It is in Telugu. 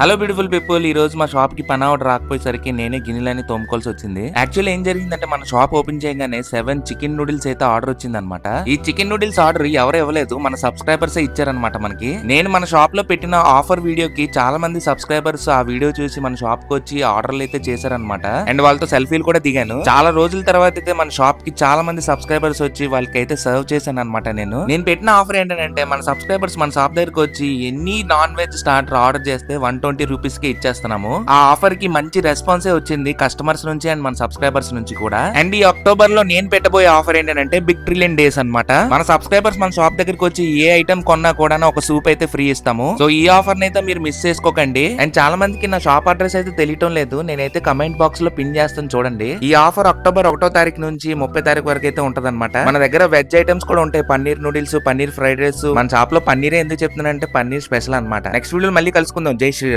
హలో బ్యూటిఫుల్ పీపుల్, ఈ రోజు మా షాప్ కి పని ఆర్డర్ రాకపోయేసరికి నేనే గిన్నెలని తోముకోవాల్సి వచ్చింది. యాక్చువల్లీ ఏం జరిగిందంటే మన షాప్ ఓపెన్ చేయగానే 7 చికెన్ నూడిల్స్ అయితే ఆర్డర్ వచ్చింది అనమాట. ఈ చికెన్ నూడిల్స్ ఆర్డర్ ఎవరు ఇవ్వలేదు, మన సబ్స్క్రైబర్స్ ఇచ్చారనమాట మనకి. నేను మన షాప్ లో పెట్టిన ఆఫర్ వీడియోకి చాలా మంది సబ్స్క్రైబర్స్ ఆ వీడియో చూసి మన షాప్ కి వచ్చి ఆర్డర్లు అయితే చేశారనమాట. అండ్ వాళ్ళతో సెల్ఫీలు కూడా దిగాను. చాలా రోజుల తర్వాత అయితే మన షాప్ కి చాలా మంది సబ్స్క్రైబర్స్ వచ్చి వాళ్ళకైతే సర్వ్ చేశాను అనమాట. నేను పెట్టిన ఆఫర్ ఏంటంటే మన సబ్స్క్రైబర్స్ మన షాప్ దగ్గరకు వచ్చి ఎన్ని నాన్ వెజ్ స్టార్టర్ ఆర్డర్ చేస్తే 120 రూపీస్ కి ఇచ్చేస్తున్నాము. ఆ ఆఫర్ కి మంచి రెస్పాన్సే వచ్చింది కస్టమర్స్ నుంచి అండ్ మన సబ్స్క్రైబర్స్ నుంచి కూడా. అండ్ ఈ అక్టోబర్ లో నేను పెట్టబోయే ఆఫర్ ఏంటంటే బిగ్ ట్రిలియన్ డేస్ అన్నమాట. మన సబ్స్క్రైబర్స్ మన షాప్ దగ్గరికి వచ్చి ఏ ఐటమ్ కొన్నా కూడా ఒక సూప్ అయితే ఫ్రీ ఇస్తాము. సో ఈ ఆఫర్ అయితే మీరు మిస్ చేసుకోకండి. అండ్ చాలా మందికి నా షాప్ అడ్రస్ అయితే తెలియటం లేదు, నేనైతే కమెంట్ బాక్స్ లో పిన్ చేస్తాను చూడండి. ఈ ఆఫర్ అక్టోబర్ 1వ తారీఖు నుంచి 30 తారీఖు వరకు అయితే ఉంటది అనమాట. మన దగ్గర వెజ్ ఐటమ్స్ కూడా ఉంటాయి, paneer noodles, paneer fried rice. మన షాప్ లో పన్నీరే ఎందుకు చెప్తున్నానంటే పన్నీర్ స్పెషల్ అనమాట. నెక్స్ట్ వీడియో మళ్ళీ కలుసుకుందాం. జై శ్రీ.